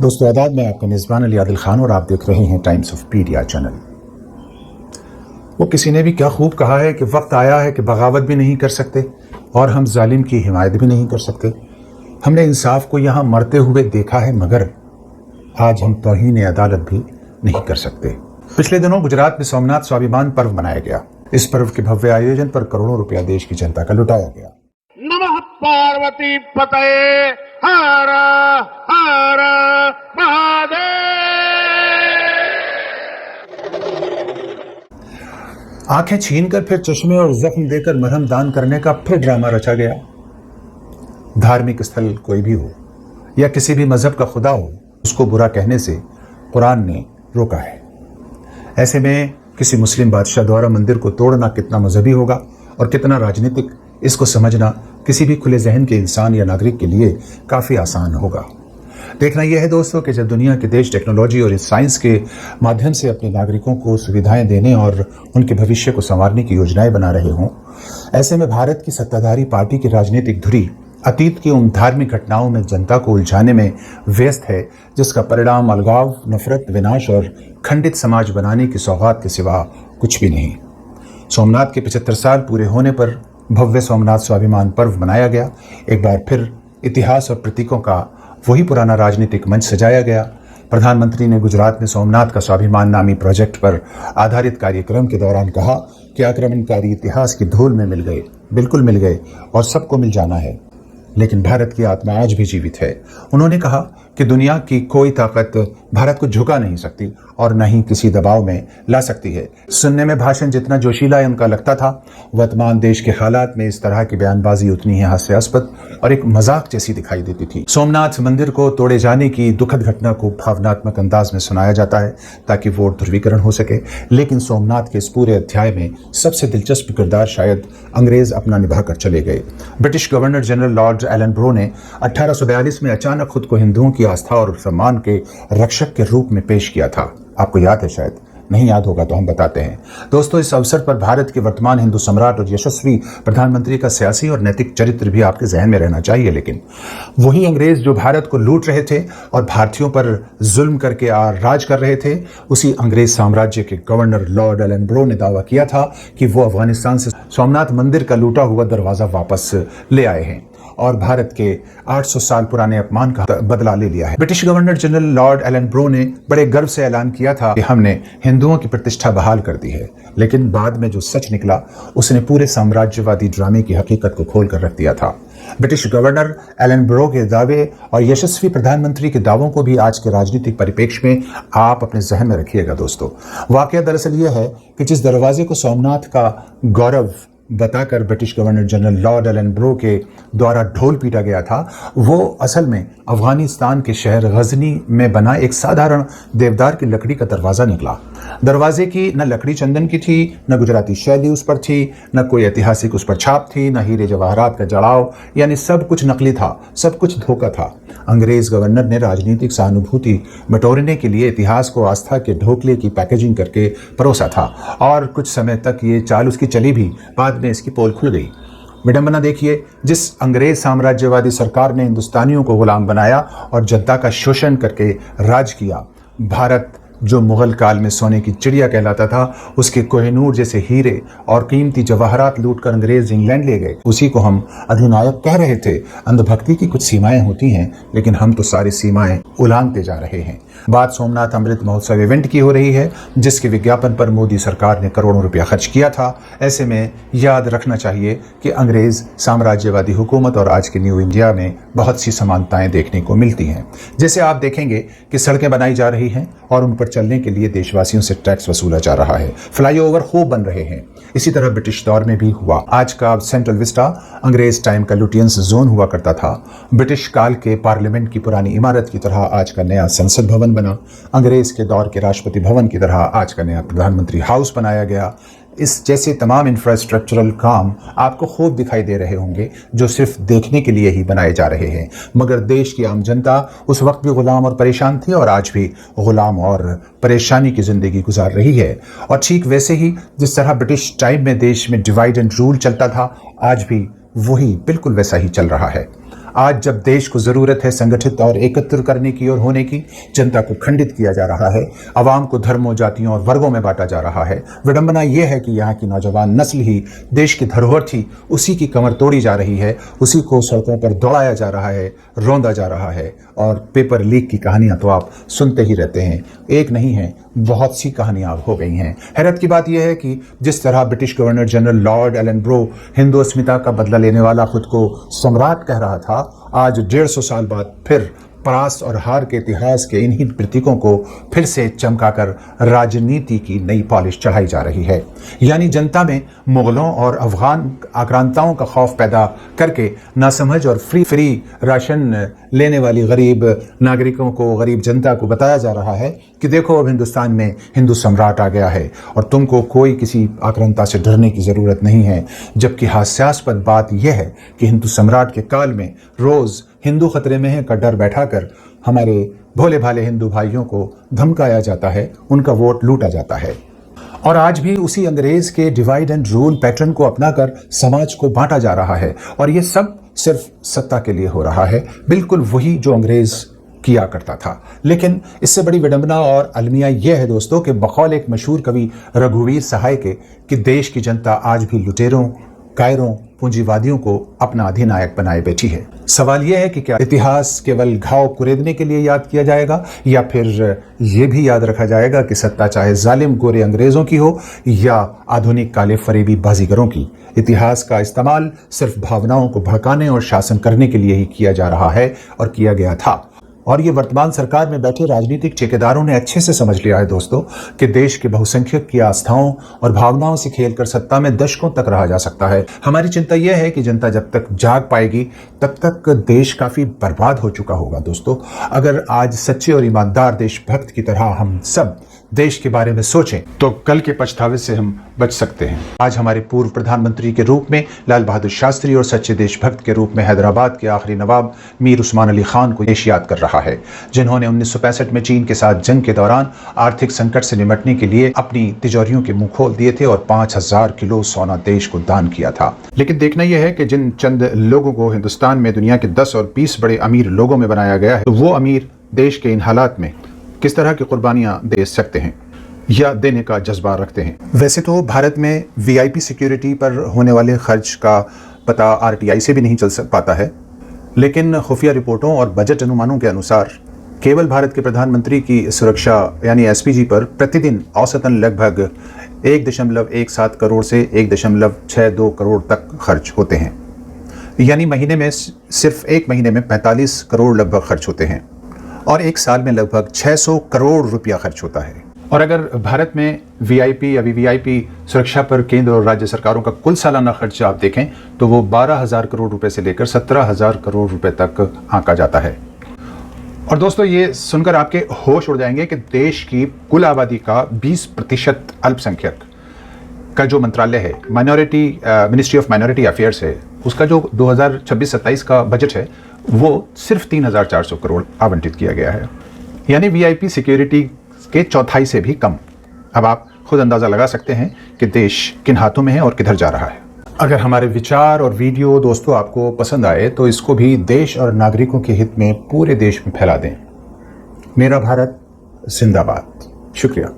दोस्तों आदाब, मैं आपका मेज़बान अली आदिल खान और आप देख रहे हैं टाइम्स ऑफ पीडिया चैनल। वो किसी ने भी क्या खूब कहा है कि वक्त आया है कि बगावत भी नहीं कर सकते और हम जालिम की हिमायत भी नहीं कर सकते। हमने इंसाफ को यहाँ मरते हुए देखा है, मगर आज हम तौहीन अदालत भी नहीं कर सकते। पिछले दिनों गुजरात में सोमनाथ स्वाभिमान पर्व मनाया गया। इस पर्व के भव्य आयोजन पर करोड़ों रुपया देश की जनता का लुटाया गया। नमः पार्वती पतये हर हर महादेव। आंखें छीनकर फिर चश्मे और जख्म देकर मरहम दान करने का फिर ड्रामा रचा गया। धार्मिक स्थल कोई भी हो या किसी भी मजहब का खुदा हो, उसको बुरा कहने से कुरान ने रोका है। ऐसे में किसी मुस्लिम बादशाह द्वारा मंदिर को तोड़ना कितना मजहबी होगा और कितना राजनीतिक, इसको समझना किसी भी खुले जहन के इंसान या नागरिक के लिए काफ़ी आसान होगा। देखना यह है दोस्तों कि जब दुनिया के देश टेक्नोलॉजी और साइंस के माध्यम से अपने नागरिकों को सुविधाएं देने और उनके भविष्य को संवारने की योजनाएं बना रहे हों, ऐसे में भारत की सत्ताधारी पार्टी की राजनीतिक धुरी अतीत की उन धार्मिक घटनाओं में जनता को उलझाने में व्यस्त है, जिसका परिणाम अलगाव, नफरत, विनाश और खंडित समाज बनाने की सौगात के सिवा कुछ भी नहीं। सोमनाथ के 75 साल पूरे होने पर भव्य सोमनाथ स्वाभिमान पर्व मनाया गया। एक बार फिर इतिहास और प्रतीकों का वही पुराना राजनीतिक मंच सजाया गया। प्रधानमंत्री ने गुजरात में सोमनाथ का स्वाभिमान नामी प्रोजेक्ट पर आधारित कार्यक्रम के दौरान कहा कि आक्रमणकारी इतिहास की धूल में मिल गए, बिल्कुल मिल गए और सबको मिल जाना है, लेकिन भारत की आत्मा आज भी जीवित है। उन्होंने कहा कि दुनिया की कोई ताकत भारत को झुका नहीं सकती और न ही किसी दबाव में ला सकती है। सुनने में भाषण जितना जोशीला उनका लगता था, वर्तमान देश के हालात में इस तरह की बयानबाजी उतनी ही हास्यास्पद और एक मजाक जैसी दिखाई देती थी। सोमनाथ मंदिर को तोड़े जाने की दुखद घटना को भावनात्मक अंदाज में सुनाया जाता है ताकि वोट ध्रुवीकरण हो सके, लेकिन सोमनाथ के इस पूरे अध्याय में सबसे दिलचस्प किरदार शायद अंग्रेज अपना निभाकर चले गए। British governor general Lord Ellenborough ने 1842 में अचानक खुद को हिंदुओं की आस्था और सम्मान के रक्षक के रूप में पेश किया था। आपको याद है? शायद नहीं याद होगा तो हम बताते हैं। दोस्तों, इस अवसर पर भारत के वर्तमान हिंदू सम्राट और यशस्वी प्रधानमंत्री का सियासी और नैतिक चरित्र भी आपके जहन में रहना चाहिए। लेकिन वही अंग्रेज जो भारत को लूट रहे थे और भारतीयों पर जुल्म करके राज कर रहे थे, उसी अंग्रेज साम्राज्य के गवर्नर लॉर्ड एलन ब्रो ने दावा किया था कि वो अफगानिस्तान से सोमनाथ मंदिर का लूटा हुआ दरवाजा वापस ले आए हैं और भारत के 800 साल पुराने अपमान का बदला ले लिया है। British governor general Lord Ellenborough ने बड़े गर्व से ऐलान किया था कि हमने हिंदुओं की प्रतिष्ठा बहाल कर दी है, लेकिन बाद में जो सच निकला उसने पूरे साम्राज्यवादी ड्रामे की हकीकत को खोल कर रख दिया था। ब्रिटिश गवर्नर एलन ब्रो के दावे और यशस्वी प्रधानमंत्री के दावों को भी आज के राजनीतिक परिप्रेक्ष्य में आप अपने जहन में रखिएगा। दोस्तों, वाकया दरअसल यह है कि जिस दरवाजे को सोमनाथ का गौरव बताकर British governor general Lord Ellenborough के द्वारा ढोल पीटा गया था, वो असल में अफगानिस्तान के शहर गजनी में बना एक साधारण देवदार की लकड़ी का दरवाज़ा निकला। दरवाजे की न लकड़ी चंदन की थी, न गुजराती शैली उस पर थी, न कोई ऐतिहासिक उस पर छाप थी, न हीरे जवाहरात का जड़ाव, यानी सब कुछ नकली था, सब कुछ धोखा था। अंग्रेज गवर्नर ने राजनीतिक सहानुभूति बटोरने के लिए इतिहास को आस्था के ढोकले की पैकेजिंग करके परोसा था और कुछ समय तक ये चाल उसकी चली भी। बाद में इसकी पोल खुल गई। विडंबना देखिए, जिस अंग्रेज साम्राज्यवादी सरकार ने हिंदुस्तानियों को गुलाम बनाया और जनता का शोषण करके राज किया, भारत जो मुगल काल में सोने की चिड़िया कहलाता था, उसके कोहिनूर जैसे हीरे और कीमती जवाहरात लूटकर अंग्रेज इंग्लैंड ले गए। उसी को हम अधिनायक कह रहे थे। अंधभक्ति की कुछ सीमाएं होती हैं, लेकिन हम तो सारी सीमाएं उलांघते जा रहे हैं। बात सोमनाथ अमृत महोत्सव इवेंट की हो रही है, जिसके विज्ञापन पर मोदी सरकार ने करोड़ों रुपया खर्च किया था। ऐसे में याद रखना चाहिए कि अंग्रेज साम्राज्यवादी हुकूमत और आज के न्यू इंडिया में बहुत सी समानताएं देखने को मिलती हैं। जैसे आप देखेंगे कि सड़कें बनाई जा रही हैं और उन पर चलने के लिए देशवासियों से टैक्स वसूला जा रहा है। फ्लाईओवर खूब बन रहे हैं। इसी तरह ब्रिटिश दौर में भी हुआ। आज का सेंट्रल विस्टा अंग्रेज टाइम का लुटियंस जोन हुआ करता था। ब्रिटिश काल के पार्लियामेंट की पुरानी इमारत की तरह आज का नया संसद भवन बना। अंग्रेज के दौर के राष्ट्रपति भवन की तरह आज का नया प्रधानमंत्री हाउस बनाया गया। इस जैसे तमाम इंफ्रास्ट्रक्चरल काम आपको खूब दिखाई दे रहे होंगे, जो सिर्फ देखने के लिए ही बनाए जा रहे हैं, मगर देश की आम जनता उस वक्त भी गुलाम और परेशान थी और आज भी गुलाम और परेशानी की जिंदगी गुजार रही है। और ठीक वैसे ही जिस तरह ब्रिटिश टाइम में देश में डिवाइड एंड रूल चलता था, आज भी वही बिल्कुल वैसा ही चल रहा है। आज जब देश को जरूरत है संगठित और एकत्र करने की और होने की, जनता को खंडित किया जा रहा है, आवाम को धर्मों, जातियों और वर्गों में बांटा जा रहा है। विडंबना यह है कि यहाँ की नौजवान नस्ल ही देश की धरोहर थी, उसी की कमर तोड़ी जा रही है, उसी को सड़कों पर दौड़ाया जा रहा है, रौंदा जा रहा है। और पेपर लीक की कहानियां तो आप सुनते ही रहते हैं, एक नहीं है, बहुत सी कहानियां हो गई हैं। हैरत की बात यह है कि जिस तरह British governor general Lord Ellenborough Hindu अस्मिता का बदला लेने वाला खुद को सम्राट कह रहा था, आज 150 साल बाद फिर परास्त और हार के इतिहास के इन्हीं प्रतीकों को फिर से चमकाकर राजनीति की नई पॉलिश चढ़ाई जा रही है। यानी जनता में मुगलों और अफगान आक्रांताओं का खौफ पैदा करके नासमझ और फ्री राशन लेने वाली गरीब नागरिकों को, गरीब जनता को बताया जा रहा है कि देखो अब हिंदुस्तान में हिंदू सम्राट आ गया है और तुमको कोई किसी आक्रांता से डरने की ज़रूरत नहीं है। जबकि हास्यास्पद बात यह है कि हिंदू सम्राट के काल में रोज़ हिंदू खतरे में है का डर बैठाकर हमारे भोले भाले हिंदू भाइयों को धमकाया जाता है, उनका वोट लूटा जाता है। और आज भी उसी अंग्रेज के डिवाइड एंड रूल पैटर्न को अपनाकर समाज को बांटा जा रहा है और ये सब सिर्फ सत्ता के लिए हो रहा है, बिल्कुल वही जो अंग्रेज किया करता था। लेकिन इससे बड़ी विडंबना और अलमिया यह है दोस्तों कि बकौल एक मशहूर कवि रघुवीर सहाय के कि देश की जनता आज भी लुटेरों, कायरों, पूंजीवादियों को अपना अधिनायक बनाए बैठी है। सवाल यह है कि क्या इतिहास केवल घाव कुरेदने के लिए याद किया जाएगा या फिर यह भी याद रखा जाएगा कि सत्ता चाहे जालिम गोरे अंग्रेजों की हो या आधुनिक काले फरेबी बाजीगरों की, इतिहास का इस्तेमाल सिर्फ भावनाओं को भड़काने और शासन करने के लिए ही किया जा रहा है और किया गया था। और ये वर्तमान सरकार में बैठे राजनीतिक ठेकेदारों ने अच्छे से समझ लिया है दोस्तों कि देश के बहुसंख्यक की आस्थाओं और भावनाओं से खेलकर सत्ता में दशकों तक रहा जा सकता है। हमारी चिंता यह है कि जनता जब तक जाग पाएगी तब तक देश काफी बर्बाद हो चुका होगा दोस्तों। अगर आज सच्चे और ईमानदार देशभक्त की तरह हम सब देश के बारे में सोचें तो कल के पछतावे से हम बच सकते हैं। आज हमारे पूर्व प्रधानमंत्री के रूप में लाल बहादुर शास्त्री और सच्चे देशभक्त के रूप में हैदराबाद के आखिरी नवाब मीर उस्मान अली खान को देश याद कर रहा है, जिन्होंने 1965 में चीन के साथ जंग के दौरान आर्थिक संकट से निपटने के लिए अपनी तिजोरियों के मुंह खोल दिए थे और 5000 किलो सोना देश को दान किया था। लेकिन देखना यह है कि जिन चंद लोगों को हिंदुस्तान में दुनिया के 10 और 20 बड़े अमीर लोगों में बनाया गया है, तो वो अमीर देश के इन हालात में किस तरह की कुर्बानियां दे सकते हैं या देने का जज्बा रखते हैं। वैसे तो भारत में वीआईपी सिक्योरिटी पर होने वाले खर्च का पता आरटीआई से भी नहीं चल पाता है, लेकिन खुफिया रिपोर्टों और बजट अनुमानों के अनुसार केवल भारत के प्रधानमंत्री की सुरक्षा यानी एसपीजी पर प्रतिदिन औसतन लगभग 1.17 करोड़ से 1.62 करोड़ तक खर्च होते हैं। यानी महीने में सिर्फ एक महीने में 45 करोड़ लगभग खर्च होते हैं और एक साल में लगभग 600 करोड़ रुपया खर्च होता है। और अगर भारत में वीआईपी या वीवीआईपी सुरक्षा पर केंद्र और राज्य सरकारों का कुल सालाना खर्च आप देखें तो वो 12,000 करोड़ रुपए से लेकर 17,000 करोड़ रुपए तक आंका जाता है। और दोस्तों ये सुनकर आपके होश उड़ जाएंगे कि देश की कुल आबादी का 20% अल्पसंख्यक का जो मंत्रालय है, मिनिस्ट्री ऑफ माइनॉरिटी अफेयर्स है, उसका जो 2026-27 का बजट है वो सिर्फ 3,400 करोड़ आवंटित किया गया है, यानी वीआईपी सिक्योरिटी के चौथाई से भी कम। अब आप खुद अंदाजा लगा सकते हैं कि देश किन हाथों में है और किधर जा रहा है। अगर हमारे विचार और वीडियो दोस्तों आपको पसंद आए तो इसको भी देश और नागरिकों के हित में पूरे देश में फैला दें। मेरा भारत जिंदाबाद। शुक्रिया।